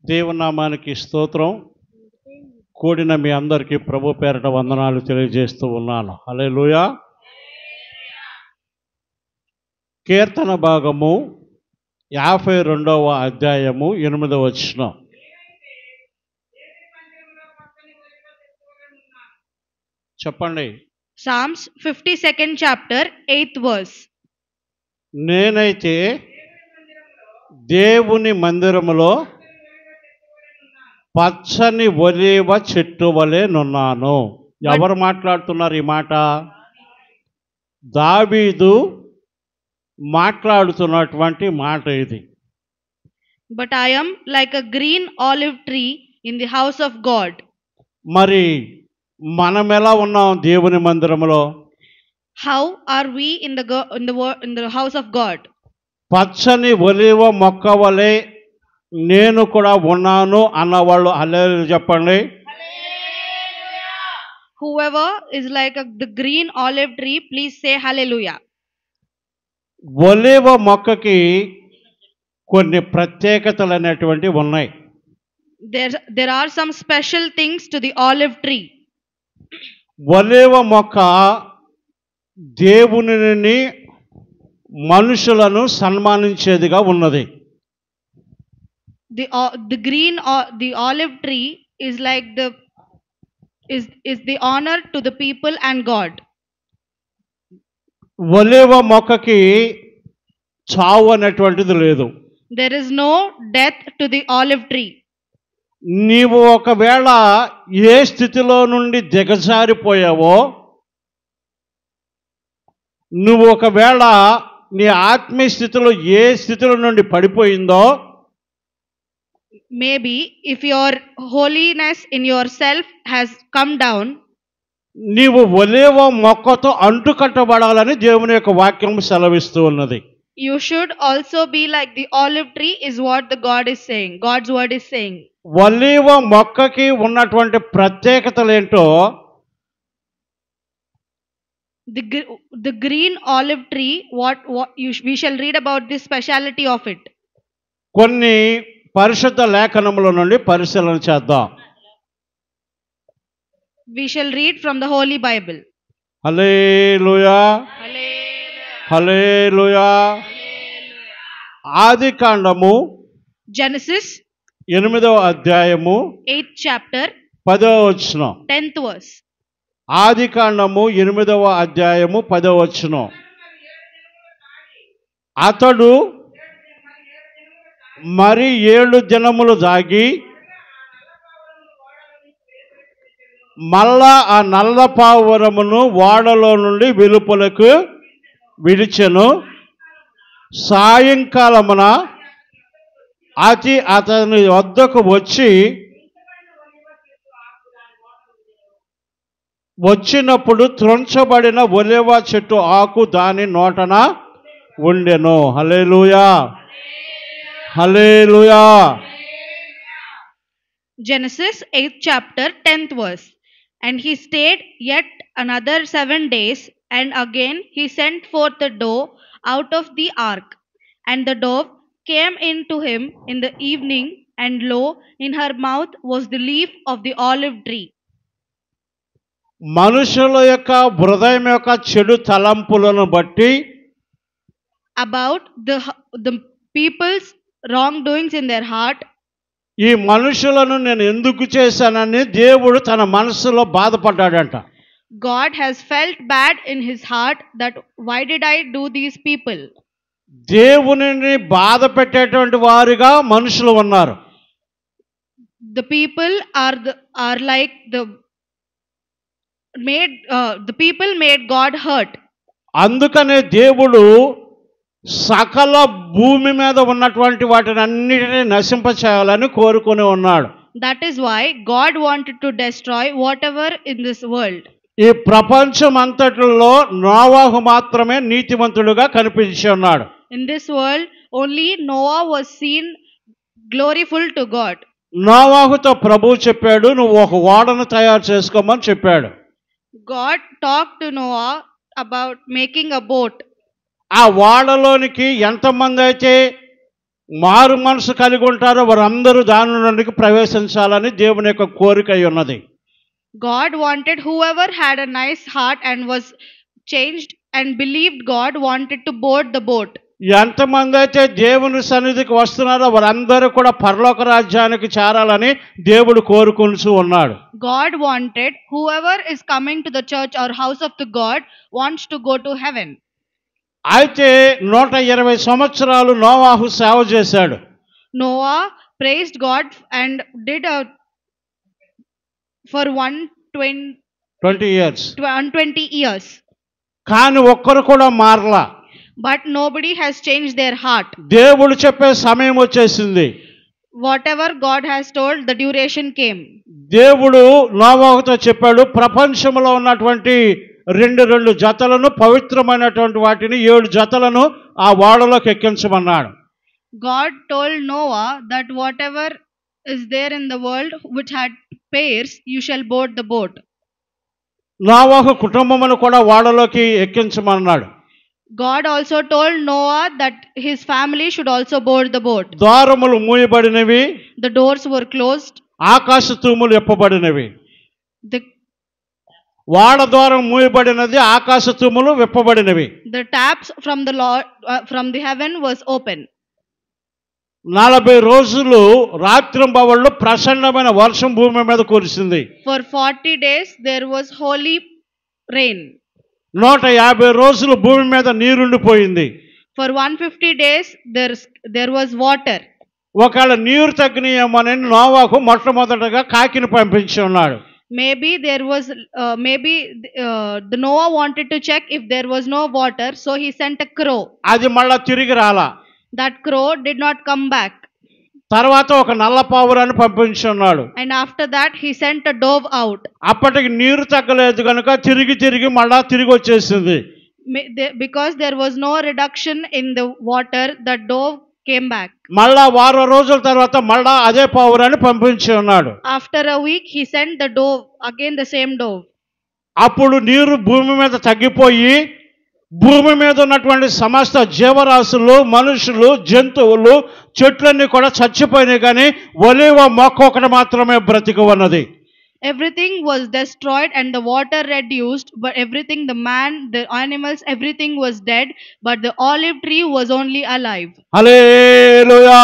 దేవునామానికి స్తోత్రం. కూడిన మీ అందరికీ ప్రభు పేరట వందనాలు తెలియజేస్తూ ఉన్నాను. హల్లెలూయా. కీర్తన భాగము 52వ అధ్యాయము 8వ వచనం. చెప్పండి. Psalms 52nd chapter 8th verse. నేనైతే దేవుని మందిరములో పచ్చని ఒలీవ చెట్టు వలె నున్నాను. ఎవరు మాట్లాడుతున్నారు ఈ మాట? దావీదు మాట్లాడుతున్నటువంటి మాట ఇది. But I am like a green olive tree in the house of God. మరి మనం ఎలా ఉన్నాం దేవుని మందిరములో? How are we in the house of God? పచ్చని ఒలీవ మొక్క వలె నేను కూడా ఉన్నాను అన్నవాళ్ళు హల్లెలూయా చెప్పండి. Whoever is like the green olive tree, please say hallelujah. ఒలీవ మొక్కకి కొన్ని ప్రత్యేకతలు అనేటువంటివి ఉన్నాయి. There are some special things to the olive tree. ఒలీవ మొక్క దేవునిని మనుషులను సన్మానించేదిగా ఉన్నది. The olive tree is like is the honor to the people and God. ఒలీవ మొక్కకి చావు అనేటువంటిది లేదు. There is no death to the olive tree. నీవు ఒకవేళ ఏ స్థితిలో నుండి దిగజారిపోయావో, నువ్వు ఒకవేళ నీ ఆత్మీయ స్థితిలో ఏ స్థితిలో నుండి పడిపోయిందో, maybe if your holiness in yourself has come down, నీవు ఒలీవ మొక్కతో అంటుకట్టబడాలని దేవుని యొక్క వాక్యం సెలవిస్తూ ఉన్నది. you should also be like the olive tree is what the God is saying. God's word is saying. ఒలీవ మొక్కకి ఉన్నటువంటి ప్రత్యేకతలు ఏంటో, the green olive tree, we shall read about the speciality of it. కొన్ని పరిశుద్ధ లేఖనముల నుండి పరిశీలన చేద్దాం. We shall read from the Holy Bible. హల్లెలూయా, హల్లెలూయా. ఆదికాండము Genesis 8వ అధ్యాయము 8th chapter 10వ వచనం. 10th verse. ఆదికాండము 8వ అధ్యాయము 10వ వచనం. అతడు మరి 7 దినములు దాగి మళ్ళా ఆ నల్ల పావురమును ఓడలో నుండి వెలుపలకు విడిచెను. సాయంకాలమున అతని వద్దకు వచ్చినప్పుడు త్రుంచబడిన ఒలీవ చెట్టు ఆకు దాని నోటన ఉండెను. హల్లెలూయా, హల్లెలూయా. Genesis 8th chapter 10th verse. And he stayed yet another 7 days, and again he sent forth the dove out of the ark. And the dove came in to him in the evening, and lo, in her mouth was the leaf of the olive tree. మనుషుల యొక్క హృదయం యొక్క చెడు తలంపులను బట్టి, about the people's wrongdoings in their heart, ఈ మనుషులను నేను ఎందుకు చేశానని దేవుడు తన మనసులో బాధపడ్డాడంట. God has felt bad in his heart that why did I do these people? దేవునిని బాధ పెట్టేటువంటి వారిగా మనుషులు ఉన్నారు. The people are like the people made God hurt. అందుకనే దేవుడు సకల భూమి మీద ఉన్నటువంటి వాటిని అన్నిటినీ నశింపచేయాలని కోరుకొని ఉన్నాడు. That is why God wanted to destroy whatever in this world. ఈ ప్రపంచం అంతటిలో నోవాహు మాత్రమే నీతిమంతుడుగా కనిపించి ఉన్నాడు. In this world only Noah was seen gloriful to God. నోవాహుతో ప్రభువు చెప్పాడు, నువ్వు ఒక ఓడను తయారు చేసుకోమని చెప్పాడు. God talked to Noah about making a boat. ఆ ఓడలోనికి ఎంతమంది అయితే మారు మనసు కలిగి ఉంటారో వారందరూ దానిలోనికి ప్రవేశించాలని దేవుని యొక్క కోరిక అయి ఉన్నది. God wanted whoever had a nice heart and was changed and believed God wanted to board the boat. ఎంతమంది అయితే దేవుని సన్నిధికి వస్తున్నారో వారందరూ కూడా పరలోక రాజ్యానికి చేరాలని దేవుడు కోరుకుంటూ ఉన్నాడు. God wanted whoever is coming to the church or house of the God wants to go to heaven. అయితే 120 సంవత్సరాలు నోవాహు సేవ చేశాడు. Noah praised God and did for 20 years. 120 years. కానీ ఒక్కరు కూడా మారలా. But nobody has changed their heart. దేవుడు చెప్పే సమయం వచ్చేసింది. Whatever God has told, the duration came. దేవుడు నోవాహుతో చెప్పాడు, ప్రపంచంలో ఉన్నటువంటి రెండు జతలను, పవిత్రమైనటువంటి వాటిని 7 జతలను ఆ ఓడలోకి ఎక్కించమన్నాడు. God told Noah that whatever is there in the world which had pairs, you shall board the boat. నోవాహు కుటుంబమును కూడా ఓడలోకి ఎక్కించమన్నాడు. God also told Noah that his family should also board the boat. ద్వారములు మూయబడినవి, The doors were closed. ఆకాశ తూములు విప్పబడినవి. The ఓడ ద్వారం మూయబడినది, ఆకాశ తూములు విప్పబడినవి. The taps from the Lord from the heaven was open. 40 రోజులు రాత్రింబవళ్ళు ప్రచండమైన వర్షం భూమి మీద కురిసింది. For 40 days there was holy rain. 150 రోజులు భూమి మీద నీరుండిపోయింది. For 150 days there was water. ఒకవేళ నీరు తగ్గినాయేమోనని నోవాహు మొట్టమొదటగా కాకిని పంపించి ఉన్నాడు. Maybe the Noah wanted to check if there was no water, so he sent a crow. అది మళ్ళా తిరిగి రాలా. That crow did not come back. తర్వాత ఒక నల్ల పావురాన్ని పంపించి ఉన్నాడు. And after that he sent a dove out. అప్పటికి నీరు తగ్గలేదు కనుక తిరిగి మళ్ళా తిరిగి వచ్చేసింది. Because there was no reduction in the water, the dove came back. మళ్ళా 10 రోజుల తర్వాత మళ్ళా అదే పావురాన్ని పంపించి ఉన్నాడు. After a week he sent the dove, again the same dove. అప్పుడు నీరు భూమి మీద తగ్గిపోయి భూమి మీద ఉన్నటువంటి సమస్త జీవరాశులు, మనుషులు, జంతువులు, చెట్లన్నీ కూడా చచ్చిపోయినాయి, కానీ ఒలీవ మొక్క ఒకటి మాత్రమే బ్రతికి ఉన్నది. Everything was destroyed and the water reduced, but everything, the man, the animals, everything was dead, but the olive tree was only alive. హల్లెలూయా.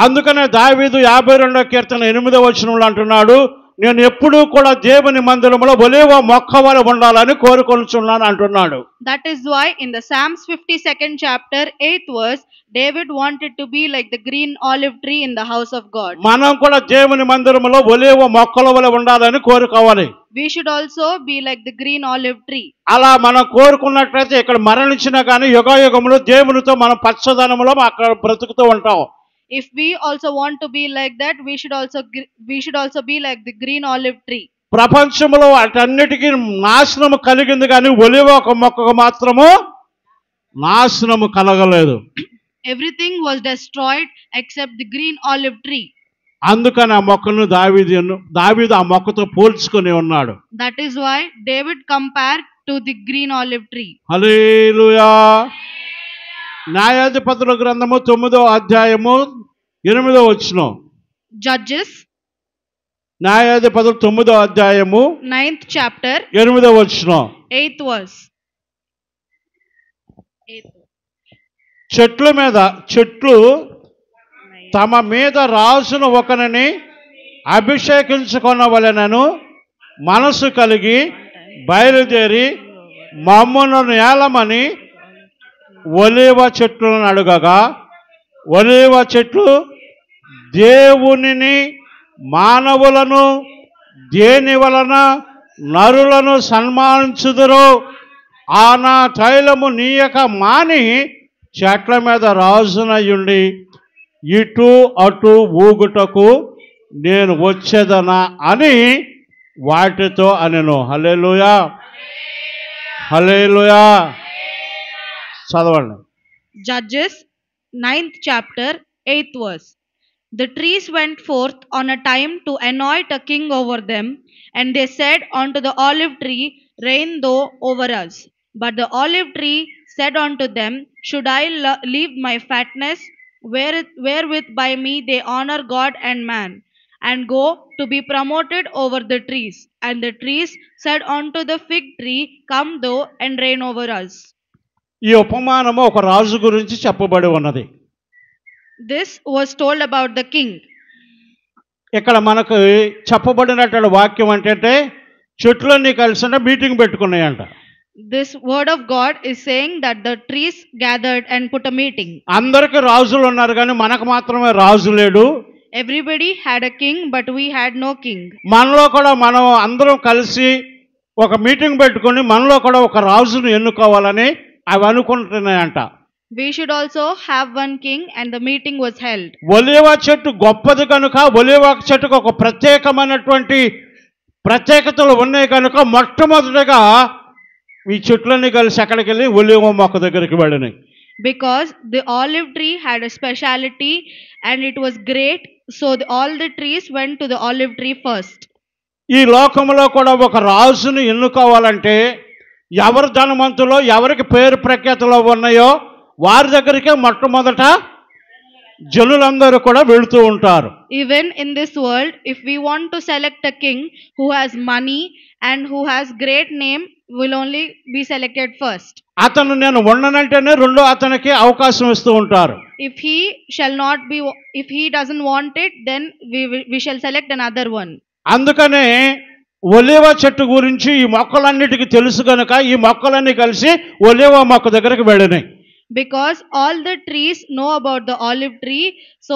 అందుకనే దావీదు 52వ కీర్తన 8వ వచనంలో అంటున్నాడు, నేను ఎప్పుడూ కూడా దేవుని మందిరములో ఒలీవ మొక్క వలె ఉండాలని కోరుకొనుచున్నాను అంటున్నాడు. That is why in the Psalms 52nd chapter 8th verse, David wanted to be like the green olive tree in the house of God. మనం కూడా దేవుని మందిరములో ఒలీవ మొక్కల వలె ఉండాలని కోరుకోవాలి. We should also be like the green olive tree. అలా మనం కోరుకున్నట్లయితే ఇక్కడ మరణించినా కానీ యుగయుగములు దేవునితో మనం పచ్చదనములో అక్కడ బ్రతుకుతూ ఉంటాం. If we also want to be like that, we should also be like the green olive tree. ప్రపంచంలో వాటన్నిటికీ నాశనము కలిగింది, కానీ ఒలీవ ఒక మొక్కకు మాత్రము నాశనము కలగలేదు. Everything was destroyed except the green olive tree. అందుకని ఆ మొక్కను దావీదు ఆ మొక్కతో పోల్చుకొని ఉన్నాడు. That is why David compared to the green olive tree. హల్లెలూయా. న్యాయాధిపతుల గ్రంథము 9వ అధ్యాయము 8వ వచనం. Judges, న్యాయాధిపతులు 9వ అధ్యాయము 9th chapter 8వ వచనం. 8th verse. చెట్లు తమ మీద రాజును ఒకరిని అభిషేకించుకొనవలెనను మనసు కలిగి బయలుదేరి మమ్మును ఏలమని ఒలీవ చెట్లను అడుగగా, ఒలీవ చెట్లు దేవునిని మానవులను దేని వలన నరులను సన్మానించుదురు, ఆనా తైలము నీయక మాని చెట్ల మీద రాజునయుండి ఇటు అటు ఊగుటకు నేను వచ్చేదనా అని వాటితో అనెను. హల్లెలూయా. హల్లెలూయా. చదవండి. Judges 9th chapter 8th verse. The trees went forth on a time to anoint a king over them, and they said unto the olive tree, reign thou over us. But the olive tree said unto them, Should I leave my fatness, wherewith by me they honor God and man, and go to be promoted over the trees? And the trees said unto the fig tree, Come thou and reign over us. ఈ ఉపమానము ఒక రాజు గురించి చెప్పబడి ఉన్నది. This was told about the king. ఇక్కడ మనకు చెప్పబడినటువంటి వాక్యం ఏంటంటే చెట్లన్నీ కలిసి meeting పెట్టుకున్నాయంట. This word of God is saying that the trees gathered and put a meeting. అందరికి రాజులు ఉన్నారు కానీ మనకు మాత్రమే రాజు లేడు. Everybody had a king, but we had no king. మనలో కూడా మనం అందరం కలిసి ఒక మీటింగ్ పెట్టుకొని మనలో కూడా ఒక రాజును ఎన్నుకోవాలని అవి అనుకుంటున్నాయంట. We should also have one king, and the meeting was held. ఒలీవ చెట్టు గొప్పది కనుక ఒలీవ చెట్టుకు ఒక ప్రత్యేకమైనటువంటి ప్రత్యేకతలు ఉన్నాయి కనుక మొట్టమొదటిగా ఈ చెట్లన్నీ కలిసి ఎక్కడికి వెళ్ళి ఒలీవ మొక్క దగ్గరికి వెళ్ళినాయి. Because the olive tree had a speciality and it was great, so all the trees went to the olive tree first. ఈ లోకంలో కూడా ఒక రాజును ఎన్నుకోవాలంటే ఎవరు ధనవంతులో ఎవరికి పేరు ప్రఖ్యాతులు ఉన్నాయో వారి దగ్గరికే మొట్టమొదట జనులందరూ కూడా వెళుతూ ఉంటారు. Even in this world, if we want to select a king who has money and who has great name, will only be selected first. అతను నేను ఉండనంటేనే రెండో అతనికి అవకాశం ఇస్తూ ఉంటారు. If he doesn't want it, then we shall select another one. అందుకనే ఒలీవ చెట్టు గురించి ఈ మొక్కలన్నిటికీ తెలుసు కనుక ఈ మొక్కలన్నీ కలిసి ఒలీవ మొక్క దగ్గరికి వెళ్ళినాయి. Because all the trees know about the olive tree, so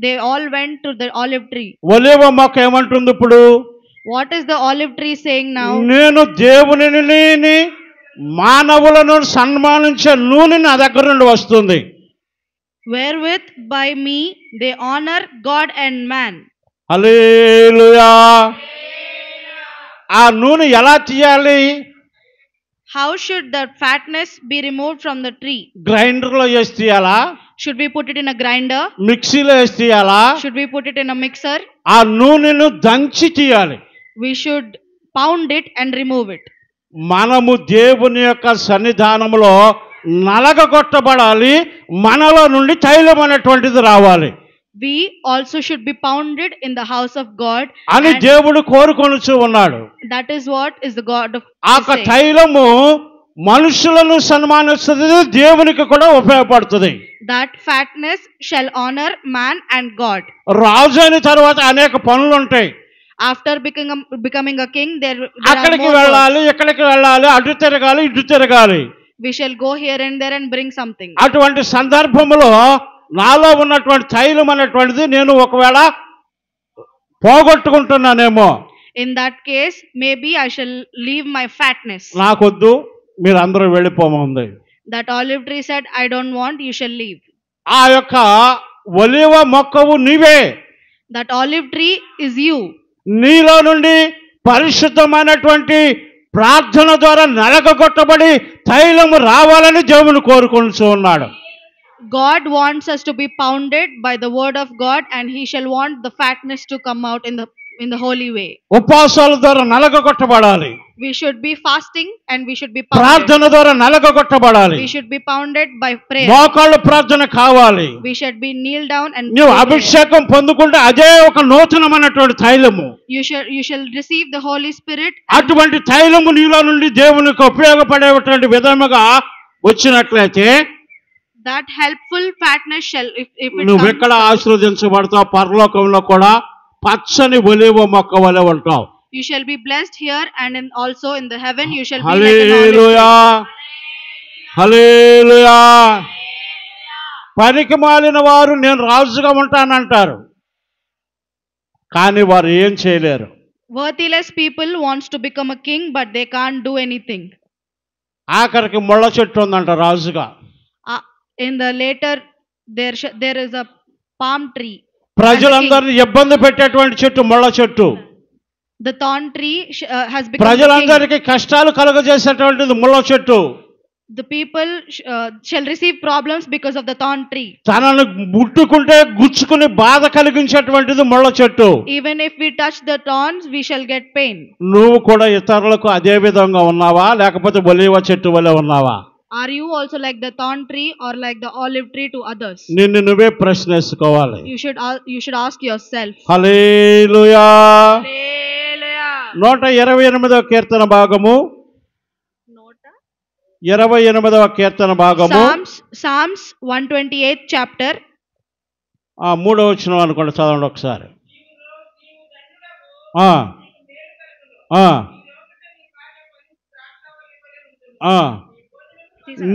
they all went to the olive tree. ఒలీవ మొక్క ఏమంటుంది ఇప్పుడు? What is the olive tree saying now? నేను దేవునిని మానవులను సన్మానించే నూనె నా దగ్గర నుండి వస్తుంది. Wherewith by me they honor God and man. హల్లెలూయా. ఆ నూనె ఎలా తీయాలి? How should the fatness be removed from the tree? గ్రైండర్లో వేసి తీయాలా? Should we put it in a grinder? మిక్సీలో వేసి తీయాలా? Should we put it in a mixer? ఆ నూనెను దంచి తీయాలి. We should pound it and remove it. మనము దేవుని యొక్క సన్నిధానంలో నలగగొట్టబడాలి, మనలో నుండి తైలం అనేటువంటిది రావాలి. We also should be pounded in the house of God అని దేవుడు కోరుకొనుచు ఉన్నాడు. That is what is the God of ఆ తైలము మనుషులను సన్మానిస్తుంది, దేవునికి కూడా ఉపయోగపడుతుంది. That fatness shall honor man and God. రాజు అయిన తర్వాత అనేక పనులు ఉంటాయి. After becoming a king, there అక్కడికి వెళ్ళాలి, ఇక్కడికి వెళ్ళాలి, అటు తిరగాలి, ఇటు తిరగాలి. We shall go here and there and bring something. అటువంటి సందర్భంలో నాలో ఉన్నటువంటి తైలం అనేటువంటిది నేను ఒకవేళ పోగొట్టుకుంటున్నానేమో. In that case, maybe I shall leave my fatness. నాకొద్దు, మీరు అందరూ వెళ్ళిపోమంది. That olive tree said, I don't want, you shall leave. ఆ యొక్క ఒలీవ మొక్కవు నీవే. That olive tree is you. నీలో నుండి పరిశుద్ధమైనటువంటి ప్రార్థన ద్వారా నలగగొట్టబడి తైలము రావాలని దేవుని కోరుకుంటూ ఉన్నాడు. God wants us to be pounded by the word of God, and he shall want the fatness to come out in the holy way. ఉపవాసాల ద్వారా నలగగొట్టబడాలి. We should be fasting and we should be pounded. ప్రార్థన ద్వారా నలగగొట్టబడాలి. We should be pounded by prayer. మోకాళ్ళ ప్రార్థన కావాలి. We should be kneel down and నీవు అభిషేకం పొందుకుంటే అదే ఒక నూతనమైనటువంటి తైలము. You shall receive the Holy Spirit. అటువంటి తైలము నీలో నుండి దేవునికి ఉపయోగపడేటువంటి విధముగా వచ్చినట్లయితే that helpful fatness shall if it నువ్వు ఎక్కడ ఆశీర్వదించబడతావు, పరలోకంలో కూడా పచ్చని ఒలీవ మొక్క వలె ఉంటావు. You shall be blessed here, and also in the heaven you shall be హల్లెలూయా, హల్లెలూయా. పనికి మాలిన వారు నేను రాజుగా ఉంటానంటారు, కానీ వారు ఏం చేయలేరు. Worthless people wants to become a king, but they can't do anything. ఆఖరికి ముళ్ళ చెట్టు ఉందంట రాజుగా. In the later there is a palm tree. ప్రజలందరినీ ఇబ్బంది పెట్టేటువంటి చెట్టు ముళ్ళ చెట్టు. The thorn tree has become ప్రజలందరికీ కష్టాలు కలుగజేసేటువంటిది ముళ్ళ చెట్టు. The people shall receive problems because of the thorn tree. తనను ముట్టుకుంటే గుచ్చుకుని బాధ కలిగించేటువంటిది ముళ్ళ చెట్టు. Even if we touch the thorns, we shall get pain. నువ్వు కూడా ఇతరులకు అదే విధంగా ఉన్నావా, లేకపోతే ఒలీవ చెట్టు వలె ఉన్నావా? Are you also like the thorn tree or like the olive tree to others? నిన్ను నువ్వే ప్రశ్నించుకోవాలి. You should ask yourself. Hallelujah. Hallelujah. 128వ కీర్తన భాగము, 28వ కీర్తన భాగము, Psalms 128th chapter. 3వ వచనం అనుకోండి, చదవండి ఒకసారి.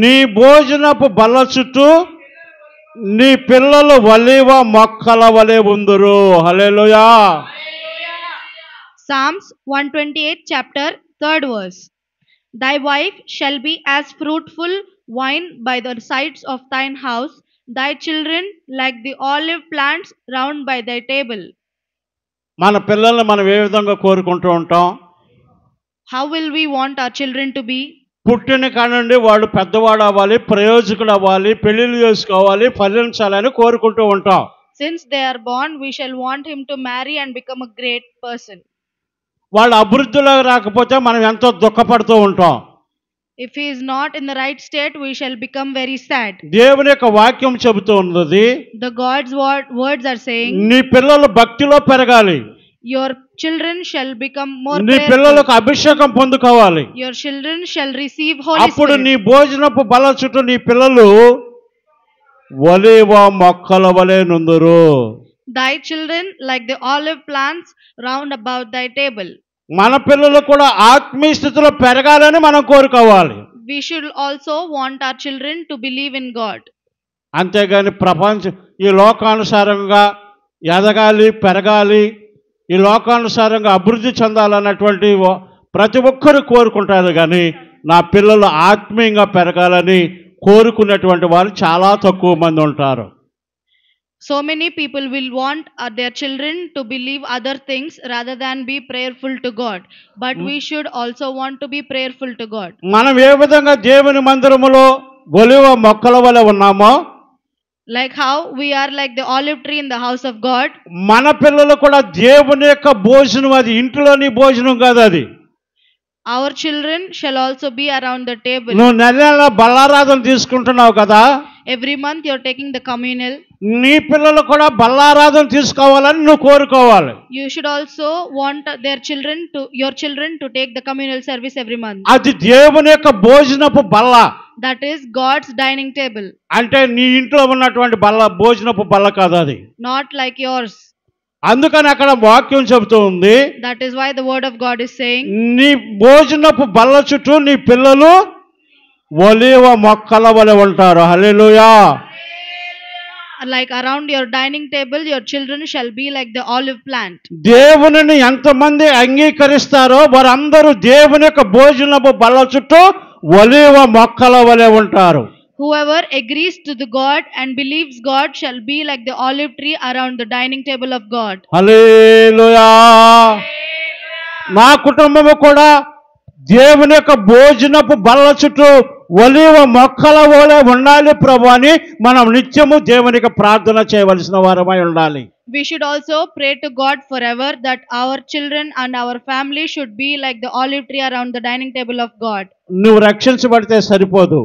నీ భోజనపు బల్ల చుట్టూ నీ పిల్లలు ఒలీవ మొక్కల వలె ఉందురు. హల్లెలూయా. Psalms 128th chapter 3rd verse. Thy wife shall be as fruitful wine by the sides of thine house, thy children like the olive plants round by thy table. మన పిల్లల్ని మనం ఏ విధంగా కోరుకుంటూ ఉంటాం? How will we want our children to be? పుట్టిన కానుండి వాడు పెద్దవాడు అవ్వాలి, ప్రయోజకుడు అవ్వాలి, పెళ్లిళ్ళు చేసుకోవాలి, ఫలించాలని కోరుకుంటూ ఉంటాం. Since they are born, we shall want him to marry and become a great person. వాళ్ళు అభివృద్ధిలో రాకపోతే మనం ఎంతో దుఃఖపడుతూ ఉంటాం. If he is not in the right state, we shall become very sad. దేవుని యొక్క వాక్యం చెబుతూ ఉన్నది, The God's words are saying, నీ పిల్లలు భక్తిలో పెరగాలి, your children shall become more నీ prayerful. పిల్లలకు అభిషేకం పొందుకోవాలి. Your children shall receive Holy అప్పుడు Spirit. నీ భోజనపు బల్ల చుట్టూ నీ పిల్లలు ఒలీవ మొక్కల వలె నుందురు. Thy children like the olive plants round about thy table. మన పిల్లలు కూడా ఆత్మీయ స్థితిలో పెరగాలని మనం కోరుకోవాలి. We should also want our children to believe in God. అంతేగాని ఈ లోకానుసారంగా ఎదగాలి, పెరగాలి, ఈ లోకానుసారంగా అభివృద్ధి చెందాలన్నటువంటి ప్రతి ఒక్కరు కోరుకుంటారు. కానీ నా పిల్లలు ఆత్మీయంగా పెరగాలని కోరుకునేటువంటి వారు చాలా తక్కువ మంది ఉంటారు. So many people will want their children to believe other things rather than be prayerful to God. But we should also want to be prayerful to God. మనం ఏ విధంగా దేవుని మందిరములో ఒలీవ మొక్కల వలె ఉన్నామో, like how we are like the olive tree in the house of God, మన పిల్లలు కూడా దేవుని యొక్క భోజనం, అది ఇంట్లోని భోజనం కాదు, అది our children shall also be around the table. నువ్వు నెల బల్లారాధన తీసుకుంటున్నావు కదా, every month you are taking the communal. నీ పిల్లలు కూడా బల్లారాధన తీసుకోవాలని నువ్వు కోరుకోవాలి. You should also want your children to take the communal service every month. అది దేవుని యొక్క భోజనపు బల్ల. That is God's dining table. అంటే నీ ఇంట్లో ఉన్నటువంటి బల్ల, భోజనపు బల్ల కాదు అది. Not like yours. అందుకని అక్కడ వాక్యం చెబుతూ ఉంది, that is why the word of God is saying, నీ భోజనపు బల్ల చుట్టూ నీ పిల్లలు ఒలీవ మొక్కల వలె ఉంటారు. హల్లెలూయా. like around your dining table your children shall be like the olive plant. దేవునిని ఎంతమంది అంగీకరిస్తారో వారందరూ దేవుని యొక్క భోజనపు బల్ల చుట్టూ ఒలీవ మొక్కల వలె ఉంటారు. Whoever agrees to the God and believes God shall be like the olive tree around the dining table of God. హల్లెలూయా. నా కుటుంబము కూడా దేవుని యొక్క భోజనపు బల్ల చుట్టూ ఒలీవ మొక్కల వలె ఉండాలి ప్రభు అని మనం నిత్యము దేవునికి ప్రార్థన చేయవలసిన వారమై ఉండాలి. We should also pray to God forever that our children and our family should be like the olive tree around the dining table of God. నువ్వు రక్షించబడితే సరిపోదు,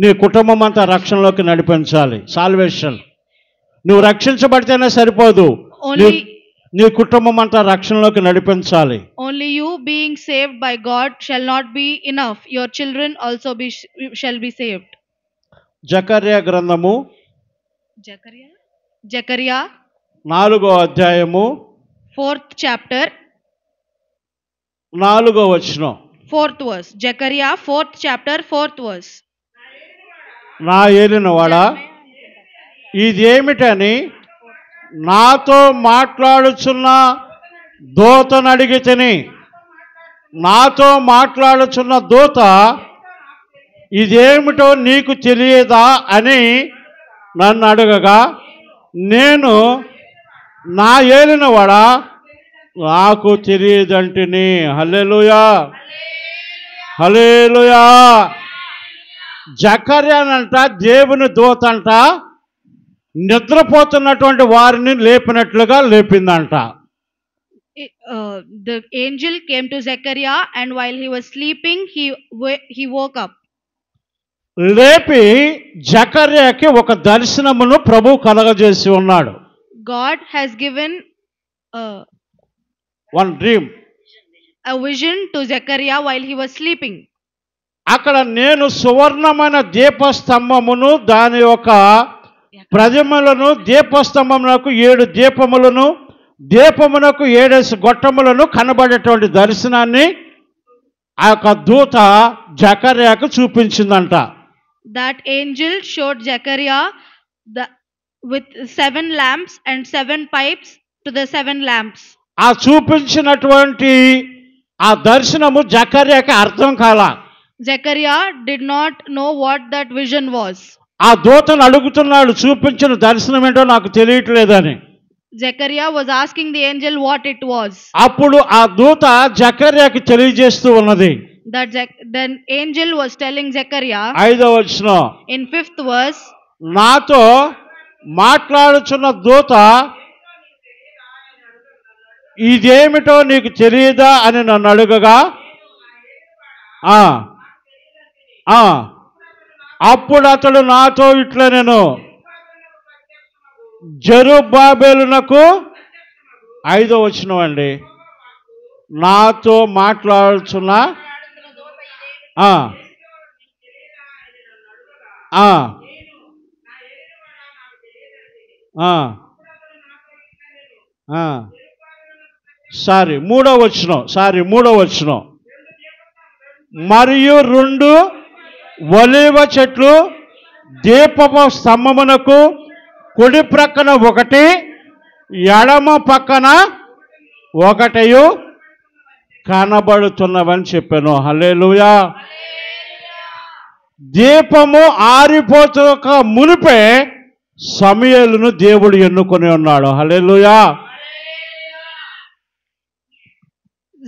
నీ కుటుంబం అంతా రక్షణలోకి నడిపించాలి. సాల్వేషన్. నువ్వు రక్షించబడితేనే సరిపోదు, నీ కుటుంబం అంతా రక్షణలోకి నడిపించాలి. Only you being saved by God shall not be enough. Your children also shall be saved. జకర్యా గ్రంథము జకర్యా 4వ అధ్యాయము 4th chapter 4వ వచనం. 4th verse. జకర్యా 4th chapter 4th verse. నా ఏలినవాడా, ఇదేమిటని నాతో మాట్లాడుచున్న దూతను అడిగి తిని, నాతో మాట్లాడుచున్న దూత ఇదేమిటో నీకు తెలియదా అని నన్ను అడగగా, నేను నా ఏలినవాడా నాకు తెలియదంటిని. హల్లెలూయా, హల్లెలూయా. జకర్యానంట దేవుని దూత అంట నిద్రపోతున్నటువంటి వారిని లేపినట్లుగా లేపిందంట. The angel came to Zechariah and while he was sleeping he woke up. లేపి జకర్యాకి ఒక దర్శనమును ప్రభు కలగజేసి ఉన్నాడు. God has given one dream, a vision to Zechariah while he was sleeping. అక్కడ నేను సువర్ణమైన దీపస్తంభమును దాని యొక్క ప్రతిమలను, దీపస్తంభమునకు 7 దీపములను, దీపమునకు 7 గొట్టములను కనబడేటువంటి దర్శనాన్ని ఆ యొక్క దూత జకర్యాకు చూపించిందంట. That angel showed Zechariah with 7 lamps and 7 pipes to the 7 lamps. ఆ చూపించినటువంటి ఆ దర్శనము జకర్యాకి అర్థం కాల. Zechariah did not know what that vision was. ఆ దూతను అడుగుతున్నాడు, చూపించిన దర్శనం ఏంటో నాకు తెలియట్లేదని. Zechariah was asking the angel what it was. అప్పుడు ఆ దూత జకర్యాకి తెలియజేస్తూ ఉన్నది. Then angel was telling Zechariah 5వ వచనం, in 5th verse, నాతో మాట్లాడుచున్న దూత ఇదేమిటో నీకు తెలియదా అని నన్ను అడుగగా, అప్పుడు అతడు నాతో ఇట్లా, నేను జెరుబ్బాబెలునకు 5వ వచనం అండి, నాతో మాట్లాడుచున్న మూడవ వచనం, మరియు 2 ఒలీవ చెట్లు దీపపు స్తంభమునకు కుడి ప్రక్కన 1, ఎడమ పక్కన 1 కనబడుతున్నవని చెప్పాను. హల్లెలూయా. దీపము ఆరిపోతుక మునిపే సమూయేలును దేవుడు ఎన్నుకొని ఉన్నాడు. హల్లెలూయా.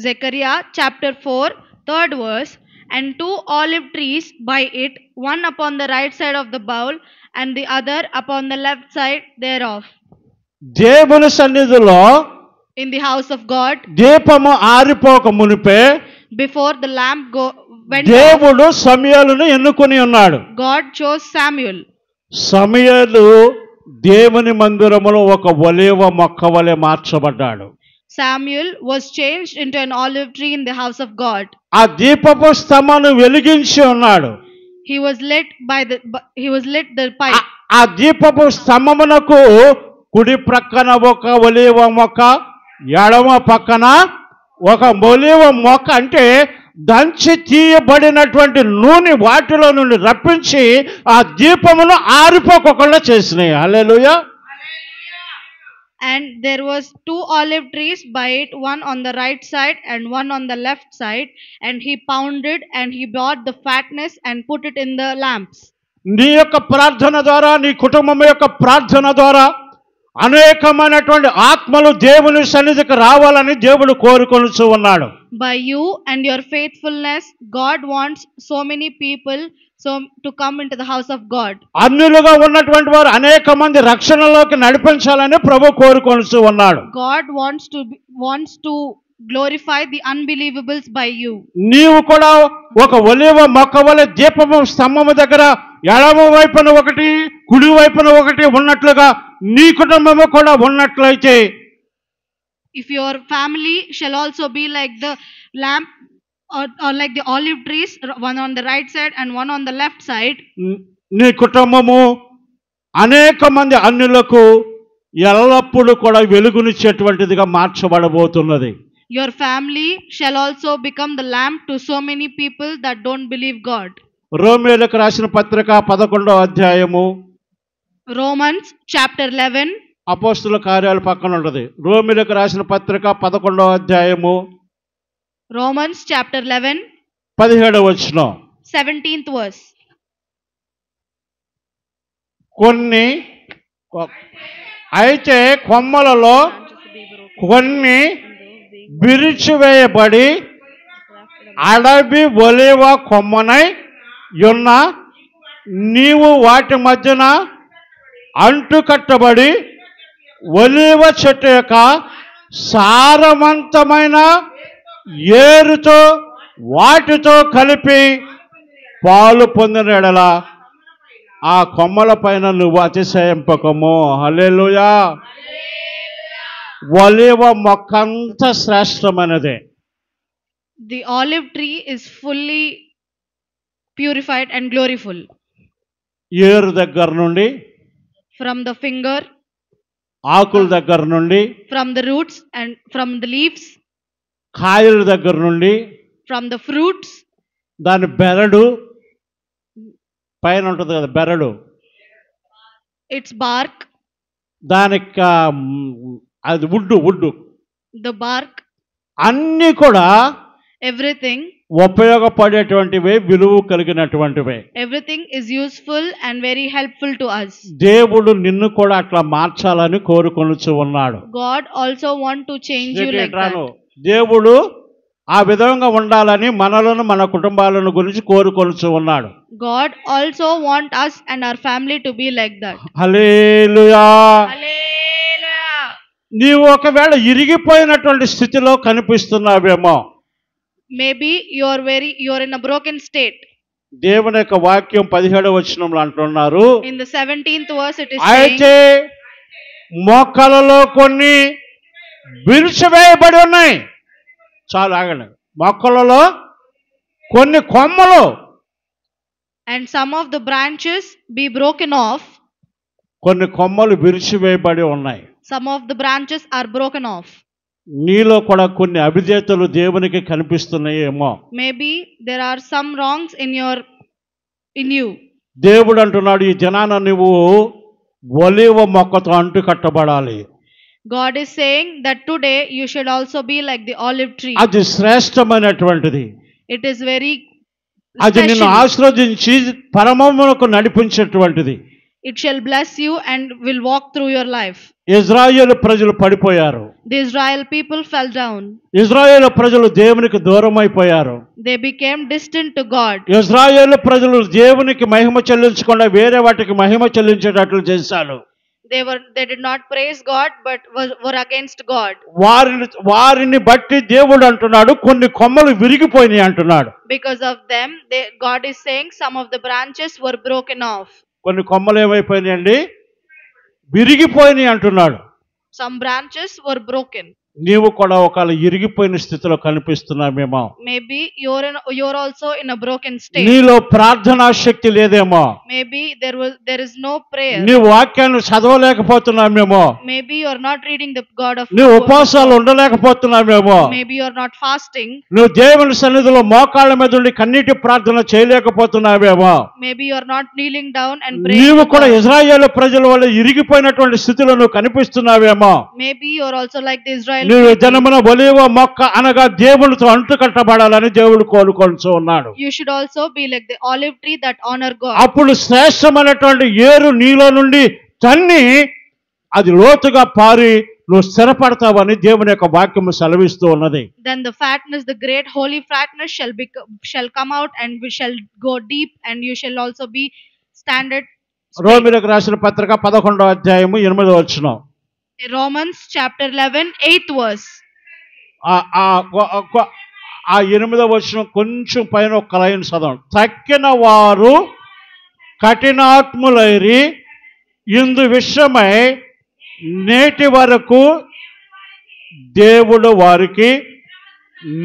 Zechariah chapter 4 3rd verse, and 2 olive trees by it, one upon the right side of the bowl and the other upon the left side thereof. దేవుని సన్నిధిలో, in the house of God, దీపము ఆరిపోక మునిపే, before the lamp went దేవుడు సమూయేలును ఎన్నుకొని ఉన్నాడు. God chose Samuel. సమూయేలు దేవుని మందిరములో ఒక ఒలీవ మొక్క వలె మార్చబడ్డాడు. Samuel was changed into an olive tree in the house of God. ఆ దీపపు స్తంభమును వెలిగించి ఉన్నాడు. He was lit the pipe. ఆ దీపపు స్తంభమునకు కుడి ప్రక్కన ఒక ఒలీవ మొక్క, ఎడమ పక్కన ఒక ఒలీవ మొక్క, అంటే దంచి తీయబడినటువంటి నూనె వాటిలో నుండి రప్పించి ఆ దీపమును ఆరిపోకుండా చేసినాయి. హల్లెలూయా. And there was 2 olive trees by it, one on the right side and one on the left side, and he pounded and he brought the fatness and put it in the lamps. నీ యొక్క ప్రార్థన ద్వారా, నీ కుటుంబం యొక్క ప్రార్థన ద్వారా అనేకమైనటువంటి ఆత్మలు దేవుని సన్నిధికి రావాలని దేవుడు కోరుకొనుచూ ఉన్నాడు. By you and your faithfulness, God wants so many people to come into the house of God. అన్యులుగా ఉన్నటువంటి వారు అనేక మంది రక్షణలోకి నడిపించాలని ప్రభు కోరుకొనుచూ ఉన్నాడు. God wants to glorify the unbelievables by you. నీవు కూడా ఒక ఒలీవ మొక్క వలె దీపము స్తంభము దగ్గర ఎడమ వైపున 1, కుడి వైపున 1 ఉన్నట్లుగా నీ కుటుంబము కూడా ఉన్నట్లయితే, if your family shall also be like the lamp or like the olive trees, one on the right side and one on the left side, నీ కుటుంబము అనేక మంది అన్యులకు ఎల్లప్పుడూ కూడా వెలుగునిచ్చేటువంటిదిగా మార్చబడబోతున్నది. Your family shall also become the lamp to so many people that don't believe God. రోమీయులకు రాసిన పత్రిక 11వ అధ్యాయము, Romans chapter 11, అపోస్తుల కార్యాల పక్కన ఉంటుంది. రోమీయులకు రాసిన పత్రిక 11వ అధ్యాయము, Romans chapter 11, 17వ వచనం, 17th verse. అయితే కొమ్మలలో కొన్ని విరిచివేయబడి అడవి ఒలీవ కొమ్మనై ఉన్న నీవు వాటి మధ్యన అంటుకట్టబడి ఒలీవ చెట్టు యొక్క సారవంతమైన ఏరుతో వాటితో కలిపి పాలు పొందిన ఎడల ఆ కొమ్మల పైన నువ్వు అతిశయింపకము. హల్లెలూయా. ఒలీవ మొక్క అంత శ్రేష్టమైనదే. The olive tree is fully purified and gloriful. ఏరు దగ్గర నుండి, From the finger, ఆకుల దగ్గర నుండి, from the roots and from the leaves, కాయల దగ్గర నుండి, from the fruits, దాని బెరడు పైన ఉంటుంది కదా, బెరడు, its bark, దానికి అది వుడ్డు, the bark, అన్నీ కూడా everything, ఉపయోగపడేటువంటివే, విలువ కలిగినటువంటివే. everything is useful and very helpful to us. దేవుడు నిన్ను కూడా అట్లా మార్చాలని కోరుకొనుచు ఉన్నాడు. God also want to change you like that. దేవుడు ఆ విధంగా ఉండాలని మనలను, మన కుటుంబాలను గురించి కోరుకొనుచు ఉన్నాడు. God also want us and our family to be like that. Hallelujah. Hallelujah. నీవు ఒకవేళ ఇరిగిపోయినటువంటి స్థితిలో కనిపిస్తున్నావేమో, Maybe you're in a broken state. దేవుని యొక్క వాక్యం 17వ వచనంలో అంటున్నారు, In the 17th verse it is అయితే saying, మొక్కలలో కొన్ని విరిచివేయబడి ఉన్నాయి. చాలు, ఆగండి. మొక్కలలో కొన్ని కొమ్మలు, and some of the branches be broken off. కొన్ని కొమ్మలు విరిచివేయబడి ఉన్నాయి. Some of the branches are broken off. నీలో కూడా కొన్ని అవిధేయతలు దేవునికి కనిపిస్తున్నాయేమో. Maybe there are some wrongs in you. దేవుడు అంటున్నాడు, ఈ జనాన నువ్వు ఒలీవ మొక్కతో అంటు కట్టబడాలి. God is saying that today you should also be like the olive tree. అది శ్రేష్టమైనటువంటిది. It is very అది నిన్ను special. ఆశీర్వదించి పరమమునకు నడిపించేటువంటిది. It shall bless you and will walk through your life. Israel ప్రజలు పడిపోయారు. The Israel people fell down. Israel ప్రజలు దేవునికి దూరం అయిపోయారు. They became distant to God. Israel ప్రజలు దేవునికి మహిమ చెల్లించకుండా వేరే వాటికి మహిమ చెల్లించేటట్లు చేశారు. They did not praise God but were against God. వారిని బట్టి దేవుడు అంటున్నాడు, కొన్ని కొమ్మలు విరిగిపోయినాయి అంటున్నాడు. Because of them, God is saying some of the branches were broken off. కొన్ని కొమ్మలు ఏమైపోయినాయండి? విరిగిపోయినాయి అంటున్నాడు. Some branches were broken. నీవు కూడా ఒకవేళ ఇరిగిపోయిన స్థితిలో కనిపిస్తున్నామేమో. Maybe you're also in a broken state. నీలో ప్రార్థనా శక్తి లేదేమో. Maybe there is no prayer. నీ వాక్యాన్ని చదవలేకపోతున్నామేమో. Maybe you're not reading the God of నీ ఉపవాసాలు ఉండలేకపోతున్నామేమో. Maybe you're not fasting. నువ్వు దేవుని సన్నిధిలో మోకాళ్ళ మీద ఉండి కన్నీటి ప్రార్థన చేయలేకపోతున్నావేమో. Maybe you're not kneeling down and praying. నీవు కూడా ఇశ్రాయేలు ప్రజల వల్ల ఇరిగిపోయినటువంటి స్థితిలో నువ్వు కనిపిస్తున్నావేమో. Maybe you're also like the Israel. నువ్వు జనమున ఒలీవ మొక్క అనగా దేవునితో అంటు కట్టబడాలని దేవుడు కోరుకొనుచు ఉన్నాడు. You should also be like the olive tree that honor God. అప్పుడు శ్రేష్టమైనటువంటి ఏరు నీలో నుండి తన్ని అది లోతుగా పారి నువ్వు స్థిరపడతావని దేవుని యొక్క వాక్యము సెలవిస్తూ ఉన్నది. Then the fatness, the great holy fatness shall come out and we shall go deep and you shall also be standard. రోమీయులకు రాసిన పత్రిక 11వ అధ్యాయము 8వ వచనం. Romans chapter 11 8th verse. ఆ 8వ వచనం కొంచెం పైన ఒక లైన్ చదవండి. తక్కిన వారు కఠినాత్ములైరి ఇందు విషయమై నేటి వరకు దేవుడు వారికి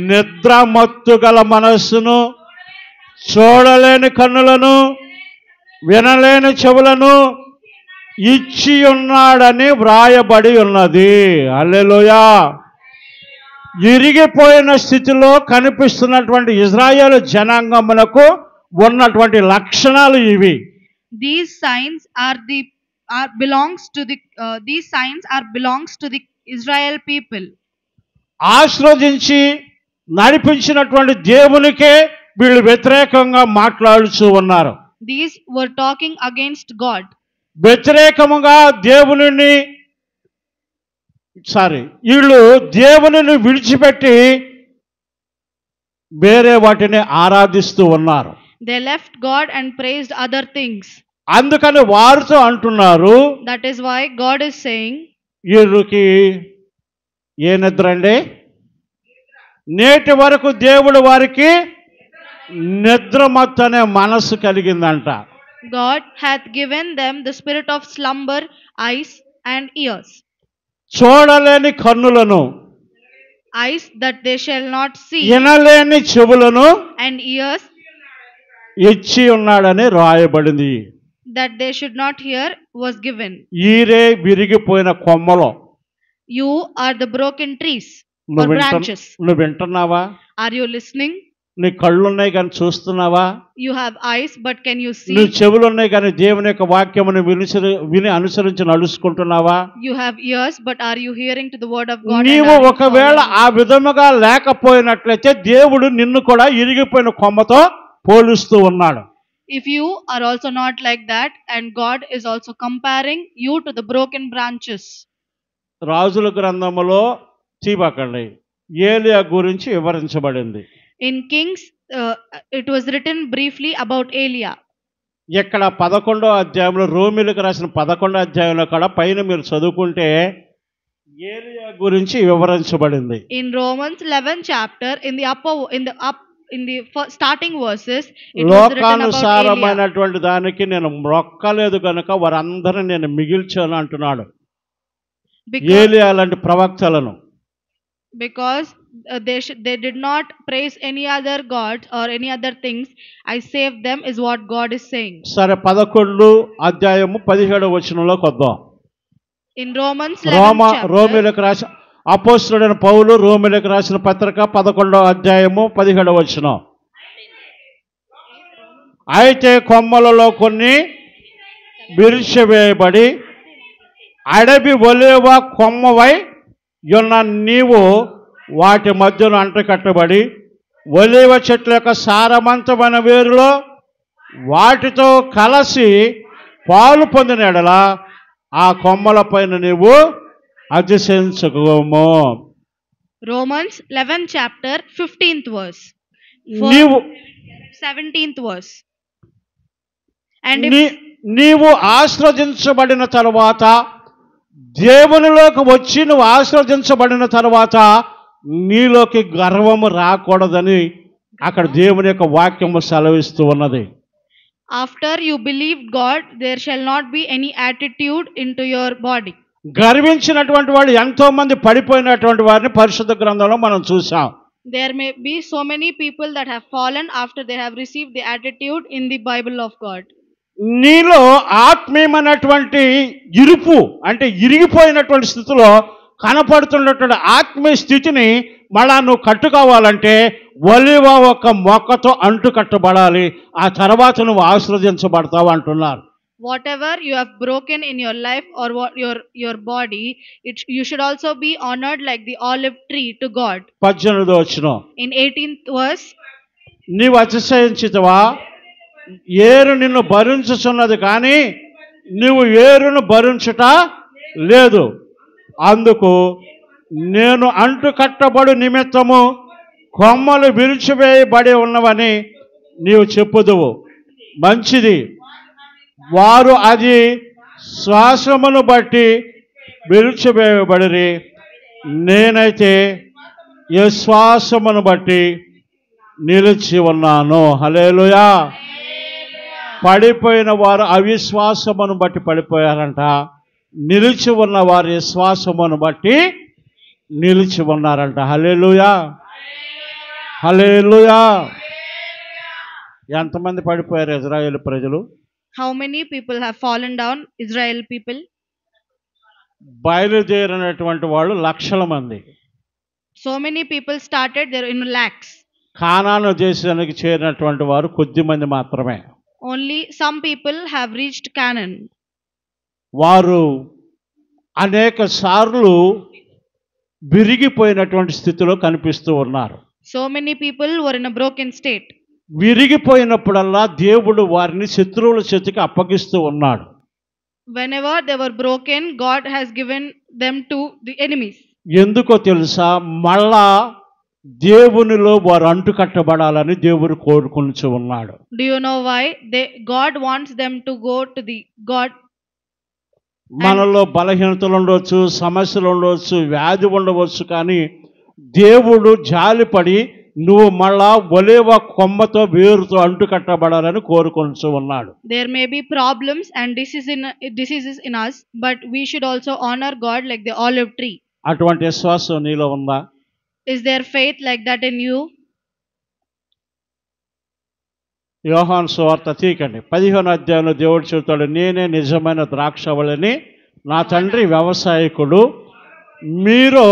నిద్రమత్తు గల మనస్సును, చూడలేని కన్నులను, వినలేని చెవులను ఇచ్చి ఉన్నాడని వ్రాయబడి ఉన్నది. హల్లెలూయా. ఇరిగిపోయిన స్థితిలో కనిపిస్తున్నటువంటి ఇశ్రాయేలు జనాంగమునకు ఉన్నటువంటి లక్షణాలు ఇవి. These signs belongs to the Israel people. ఆశీర్వదించి నడిపించినటువంటి దేవునికే వీళ్ళు వ్యతిరేకంగా మాట్లాడుతూ ఉన్నారు. These were talking against God. వ్యతిరేకముగా వీళ్ళు దేవునిని విడిచిపెట్టి వేరే వాటిని ఆరాధిస్తూ ఉన్నారు. They left God and praised other things. అందుకని వారితో అంటున్నారు, that is why God is saying, వీరికి ఏ నిద్ర అండి? నేటి వరకు దేవుడు వారికి నిద్రమత్తు అనే మనస్సు కలిగిందంట. God hath given them the spirit of slumber, eyes and ears. చూడలేని కన్నులను, Eyes that they shall not see, వినలేని చెవులను and ears ఇచ్చి ఉన్నాడని రాయబడింది. that they should not hear was given. ఈరే విరిగిపోయిన కొమ్మలో. You are the broken trees or branches. నువ్వు వింటున్నావా? Are you listening? నీ కళ్ళున్నాయి కానీ చూస్తున్నావా? You have eyes, but can you see? నువ్వు చెవులున్నాయి కానీ దేవుని యొక్క వాక్యమును విని అనుసరించి నడుచుకుంటున్నావా? You have ears, but are you hearing to the word of God? నీవు ఒకవేళ ఆ విధముగా లేకపోయినట్లయితే దేవుడు నిన్ను కూడా ఇరిగిపోయిన కొమ్మతో పోలుస్తూ ఉన్నాడు. If you are also not like that, and God is also comparing you to the broken branches. రాజుల గ్రంథములో తీయకండి, ఏలియా గురించి వివరించబడింది. In Kings, it was written briefly about Elia. ఇక్కడ 11వ అధ్యాయంలో, రోమీయులకు రాసిన 11వ అధ్యాయంలో కూడా పైన మీరు చదువుకుంటే ఏలియా గురించి వివరించబడింది. In Romans 11th chapter, in the starting verses, it was written about Elia. లోకానుసారమైనటువంటి దానికి నేను మొక్కలేదు కనుక వారందరిని నేను మిగిల్చాను అంటున్నాడు. ఏలియా లాంటి ప్రవక్తలను. Because they did not praise any other gods or any other things, I saved them, is what God is saying. సరే, 11 అధ్యాయము 17వ వచనంలోకి వద్దాం. In Romans 11th chapter, రోమీయులకు రాసిన అపోస్తలుడైన పౌలు రోమీయులకు రాసిన పత్రిక 11వ అధ్యాయము 17వ వచనం. అయితే కొమ్మలలో కొన్ని విరిచివేయబడి అడవి ఒలీవ కొమ్మవై ఉన్న నీవు వాటి మధ్యలో అంటకట్టబడి ఒలీవ చెట్ల యొక్క సారవంతమైన వేరులో వాటితో కలిసి పాలు పొందిన ఎడల ఆ కొమ్మల పైన నీవు అతిశయించుకోము. Romans 11th chapter 15th verse. నీవు 17th verse. నీవు ఆశ్రదించబడిన తరువాత, దేవునిలోకి వచ్చి నువ్వు ఆశ్రదించబడిన తర్వాత నీలోకి గర్వము రాకూడదని అక్కడ దేవుని యొక్క వాక్యము సెలవిస్తూ ఉన్నది. After you believed God, there shall not be any attitude into your body. గర్వించినటువంటి వాడు ఎంతో మంది పడిపోయినటువంటి వారిని పరిశుద్ధ గ్రంథంలో మనం చూసాం. There may be so many people that have fallen after they have received the attitude in the Bible of God. నీలో ఆత్మీయమైనటువంటి ఇరుపు అంటే ఇరిగిపోయినటువంటి స్థితిలో కనపడుతున్నటువంటి ఆత్మీయ స్థితిని మళ్ళా నువ్వు కట్టుకోవాలంటే ఒలీవ ఒక మొక్కతో అంటు కట్టబడాలి. ఆ తర్వాత నువ్వు ఆశీర్వదించబడతావు అంటున్నారు. Whatever you have broken in your life or what your body, you should also be honored like the olive tree to God. 18వ వచనం. In 18th verse, నీవు అతిశయించితివా, ఏరు నిన్ను భరించుచున్నది కానీ నువ్వు ఏరును భరించుట లేదు. అందుకు నేను అంటు కట్టబడు నిమిత్తము కొమ్మలు విరిచివేయబడి ఉన్నవని నీవు చెప్పుదువు. మంచిది, వారు అది శ్వాసమును బట్టి విరిచివేయబడిరి, నేనైతే ఏ శ్వాసమును బట్టి నిలిచి ఉన్నాను. హల్లెలూయా. పడిపోయిన వారు అవిశ్వాసమును బట్టి పడిపోయారంట, నిలిచి ఉన్న వారి విశ్వాసమును బట్టి నిలిచి ఉన్నారంట. హల్లెలూయా, హల్లెలూయా. ఎంతమంది పడిపోయారు ఇజ్రాయేల్ ప్రజలు? How many people have fallen down, Israel people? బయలుదేరినటువంటి వాళ్ళు లక్షల మంది. So many people started, there in lakhs. Canaan దేశానికి చేరినటువంటి వారు కొద్ది మంది మాత్రమే. Only some people have reached Canaan. వారు అనేక సార్లు విరిగిపోయినటువంటి స్థితిలో కనిపిస్తూ ఉన్నారు. So many people were in a broken state. విరిగిపోయినప్పుడల్లా దేవుడు వారిని శత్రువుల చేతికి అప్పగిస్తూ ఉన్నాడు. Whenever they were broken, God has given them to the enemies. ఎందుకో తెలుసా? మళ్ళా దేవునిలో వారు అంటు కట్టబడాలని దేవుడు కోరుకుంటూ ఉన్నాడు. Do you know why? God wants them to go to the God. మనలో బలహీనతలు ఉండవచ్చు, సమస్యలు ఉండవచ్చు, వ్యాధి ఉండవచ్చు, కానీ దేవుడు జాలిపడి నువ్వు మళ్ళా ఒలీవ కొమ్మతో వేరుతో అంటుకట్టబడాలని కోరుకొంటూ ఉన్నాడు. There may be problems and diseases in us, but we should also honor God like the olive tree. అటువంటి విశ్వాసం నీలో ఉందా? Is there faith like that in you? యోహాను సువార్త తీకండి 15వ అధ్యాయంలో దేవుడు చెబుతాడు, నేనే నిజమైన ద్రాక్షవల్లిని, నా తండ్రి వ్యవసాయకుడు, మీరు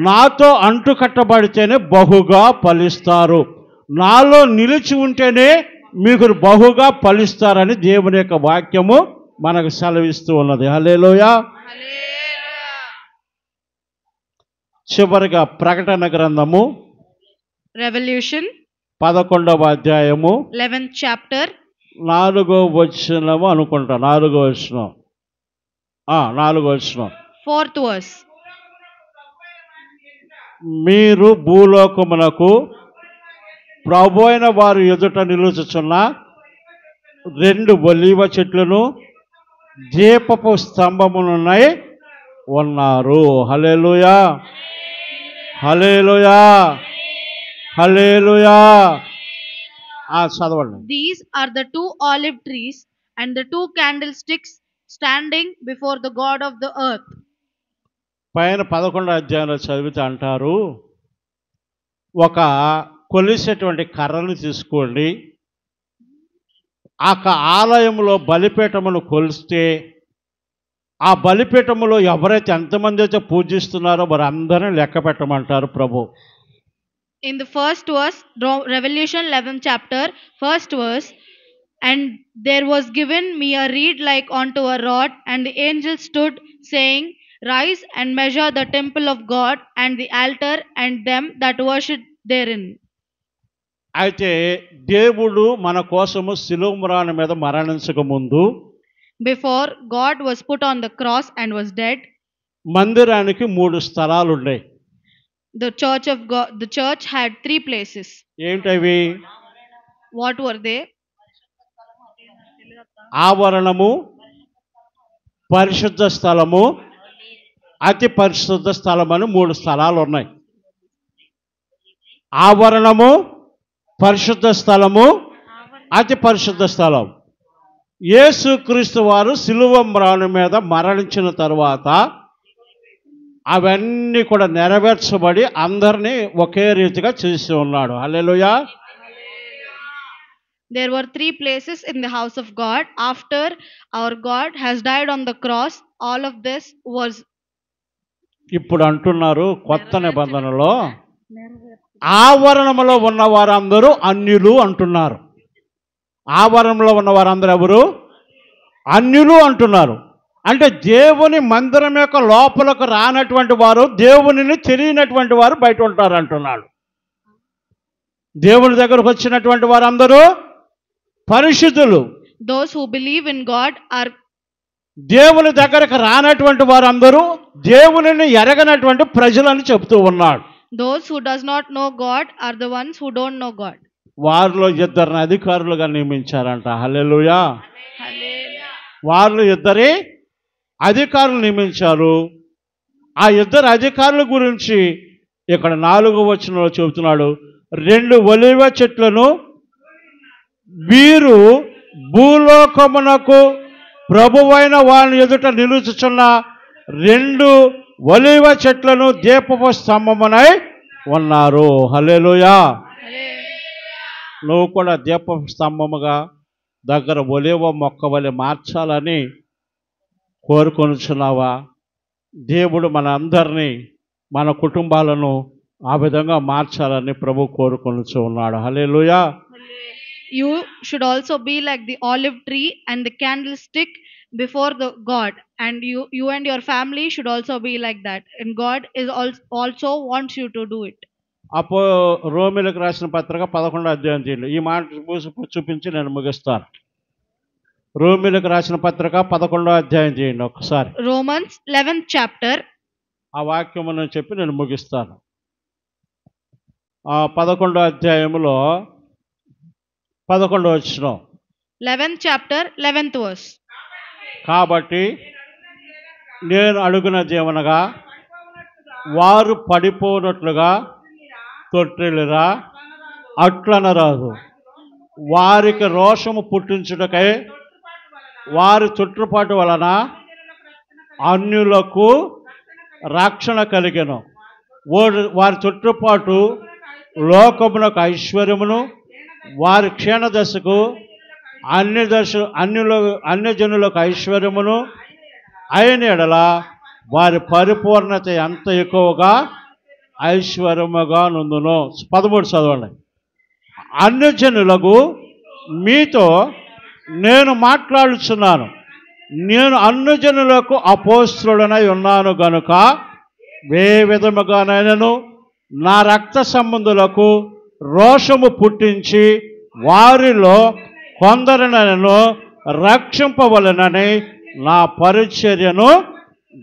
నాతో అంటుకట్టబడితేనే బహుగా ఫలిస్తారు, నాలో నిలిచి ఉంటేనే మీకు బహుగా ఫలిస్తారని దేవుని యొక్క వాక్యము మనకు సెలవిస్తూ ఉన్నది. హల్లెలూయా. చివరిగా ప్రకటన గ్రంథము Revolution 11వ అధ్యాయము 11th chapter 4వ వచనము అనుకుంటా. 4వ వచనం 4వ వచనం 4th verse. మీరు భూలోకమునకు ప్రభు అయిన వారు ఎదుట నిలుచుచున్న 2 ఒలీవ చెట్లను దీపపు స్తంభములున్నాయి ఉన్నారు. హల్లెలూయా, హల్లెలూయా, హల్లెలూయా. చదవండి. These are the 2 olive trees and the 2 candlesticks standing before the God of the earth. పైన 11వ అధ్యాయంలో చదివితే అంటారు, ఒక కొలిసేటువంటి కర్రను తీసుకోండి, ఆ ఆలయంలో బలిపీఠమును కొలిస్తే ఆ బలిపీఠములో ఎవరైతే ఎంతమంది అయితే పూజిస్తున్నారో వారు అందరినీ లెక్క పెట్టమంటారు ప్రభు. In the first verse, Revelation 11th chapter, first verse, and there was given me a reed like unto a rod, and the angel stood, saying, Rise and measure the temple of God and the altar and them that worship therein. అయితే దేవుడు మన కోసము శిలువ మ్రాను మీద మరణించక ముందు, before God was put on the cross and was dead, మందిరానికి 3 స్థలాలు ఉన్నాయి. The church of God, the church had 3 places. ఏంటవి? What were they? ఆవరణము, పరిశుద్ధ స్థలము, అతి పరిశుద్ధ స్థలం అని 3 స్థలాలు ఉన్నాయి. ఆవరణము, పరిశుద్ధ స్థలము, అతి పరిశుద్ధ స్థలం. యేసుక్రీస్తు వారు శిలువ మ్రాను మీద మరణించిన తర్వాత అవన్నీ కూడా నెరవేర్చబడి అందరినీ ఒకే రీతిగా చేసి ఉన్నాడు. హల్లెలూయా. There were 3 places in the house of God. After our God has died on the cross, all of this was. ఇప్పుడు అంటున్నారు కొత్త నిబంధనలో ఆవరణంలో ఉన్న వారందరూ అన్యులు అంటున్నారు. ఆవరణంలో ఉన్న వారందరూ ఎవరు? అన్యులు అంటున్నారు. అంటే దేవుని మందిరం యొక్క లోపలకు రానటువంటి వారు, దేవునిని తెలియనటువంటి వారు బయట ఉంటారు అంటున్నాడు. దేవుని దగ్గరకు వచ్చినటువంటి వారందరూ పరిశుద్ధులు. Those who believe in God are. దేవుని దగ్గరకు రానటువంటి వారందరూ దేవునిని ఎరగనటువంటి ప్రజలని చెప్తూ ఉన్నాడు. Those who does not know God are the ones who don't know God. వారిలో 2 అధికారులుగా నియమించారంట. హల్లెలూయా. వారిలో 2 అధికారులు నియమించారు. ఆ 2 అధికారుల గురించి ఇక్కడ 4వ వచనంలో చెబుతున్నాడు. 2 ఒలీవ చెట్లను వీరు భూలోకమునకు ప్రభువైన వాని ఎదుట నిలుచుచున్న 2 ఒలీవ చెట్లను దీపపు స్తంభమునై ఉన్నారు. హల్లెలూయా. నువ్వు కూడా దీపపు స్తంభముగా దగ్గర ఒలీవ మొక్క వలె మార్చాలని కోరుకొనుచున్నావా? దేవుడు మన అందరినీ, మన కుటుంబాలను ఆ విధంగా మార్చాలని ప్రభు కోరుకొనుచు ఉన్నాడు. హల్లెలూయా. You should also be like the olive tree and the candlestick before the God, and you and your family should also be like that, and God is also wants you to do it. అపో రోమీయులకు రాసిన పత్రిక 11వ అధ్యాయం తీయండి. ఈ మాట చూపించి నేను ముగిస్తాను. రోమీయులకు రాసిన పత్రిక 11వ అధ్యాయం చేయండి ఒకసారి. Romans 11th chapter. ఆ వాక్యమును చెప్పి నేను ముగిస్తాను. 11వ అధ్యాయములో 11వ వచనం. 11th chapter 11th verse. కాబట్టి నేను అడుగునదేమనగా వారు పడిపోనట్లుగా తొట్టిల్లిరా అట్లనరాదు. వారికి రోషము పుట్టించుటకై వారి తొట్టుపాటు వలన అన్యులకు రక్షణ కలిగెను. వారి తొట్టుపాటు లోకమునకు ఐశ్వర్యమును, వారి క్షీణదశకు అన్యజనులకు ఐశ్వర్యమును అయిన ఎడల వారి పరిపూర్ణత ఎంత ఎక్కువగా ఐశ్వర్యముగా నుండును. 13 చదవండి. అన్యజనులకు మీతో నేను మాట్లాడుచున్నాను. నేను అన్యజనులకు అపోస్తలుడనై ఉన్నాను గనుక ఏ విధముగానైనను నా రక్త సంబంధులకు రోషము పుట్టించి వారిలో కొందరినను రక్షింపవలెనని నా పరిచర్యను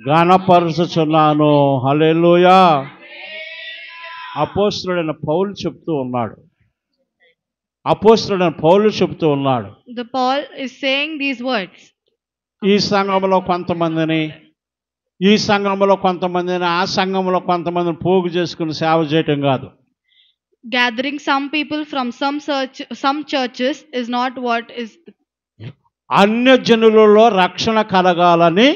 ఘనపరుచుచున్నాను. హల్లెలూయా. అపోస్తలుడైన పౌలు చెప్తూ ఉన్నాడు. The Paul is saying these words. ఈ సంఘంలో కొంతమందిని, ఆ సంఘంలో కొంతమందిని పోగు చేసుకుని సేవ చేయటం కాదు. Gathering some people from some churches is not what is. అన్యజనులలో రక్షణ కలగాలని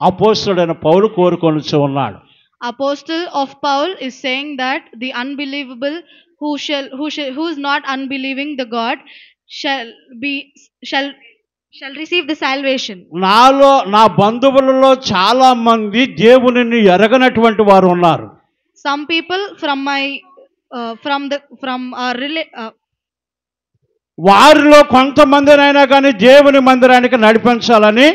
అపోస్తలుడైన పౌలు కోరుకొనుచు ఉన్నాడు. Apostle of Paul is saying that the unbelievable who is not unbelieving the God shall receive the salvation. నా బంధువులలో చాలా మంది దేవునిని ఎరగనటువంటి వారు ఉన్నారు. Some people వారిలో కొంతమందినైనా కానీ దేవుని మందిరానికి నడిపించాలని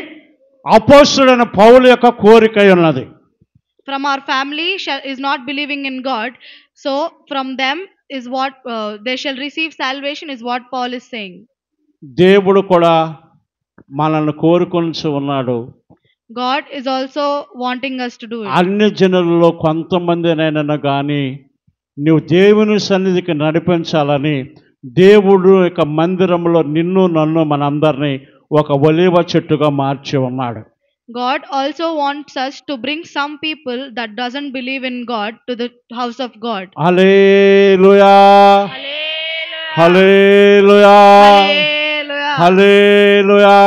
అపోస్తలుడైన పౌలు యొక్క కోరిక ఉన్నది. From our family is not believing in God, so from them is what they shall receive salvation is what Paul is saying. దేవుడు కూడా మనల్ని కోరుకొనుచు ఉన్నాడు. God is also wanting us to do it. అన్ని జనులలో కొంతమందినైనా కానీ నువ్వు దేవుని సన్నిధికి నడిపించాలని దేవుడు యొక్క మందిరంలో నిన్ను నన్ను మనందరినీ ఒక ఒలీవ చెట్టుగా మార్చి ఉన్నాడు. God also wants us to bring some people that doesn't believe in God to the house of God. హల్లెలూయా, హల్లెలూయా, హల్లెలూయా.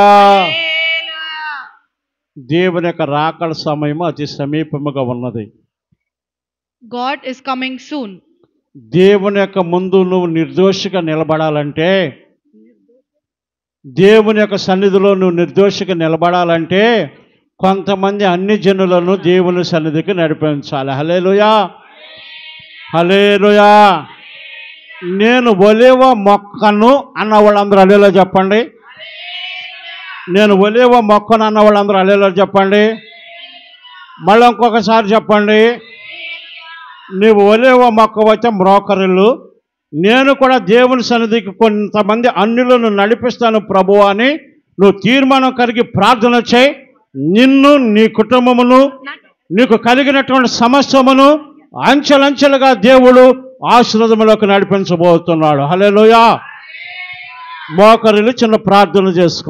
దేవుని యొక్క రాకడ సమయం అతి సమీపముగా ఉన్నది. God is coming soon. దేవుని యొక్క ముందు నువ్వు నిర్దోషిగా నిలబడాలంటే, దేవుని యొక్క సన్నిధిలో నువ్వు నిర్దోషిగా నిలబడాలంటే కొంతమంది అన్ని జనులను దేవుని సన్నిధికి నడిపించాలి. హల్లెలూయా, హల్లెలూయా. నేను ఒలీవ మొక్కను అన్న వాళ్ళందరూ హల్లెలూయా చెప్పండి. నేను ఒలీవ మొక్కను అన్న వాళ్ళందరూ హల్లెలూయా చెప్పండి. మళ్ళీ ఇంకొకసారి చెప్పండి. నీవు ఒలీవ మొక్క వచ్చే మ్రోకరిల్లు, నేను కూడా దేవుని సన్నిధికి కొంతమంది అన్యులను నడిపిస్తాను ప్రభువా అని నువ్వు తీర్మానం కలిగి ప్రార్థన చేయి. నిన్ను, నీ కుటుంబమును, నీకు కలిగినటువంటి సమస్యమును అంచెలంచెలుగా దేవుడు ఆశీర్వాదములోకి నడిపించబోతున్నాడు. హల్లెలూయా. మోకరిల్లు చిన్న ప్రార్థన చేసుకో.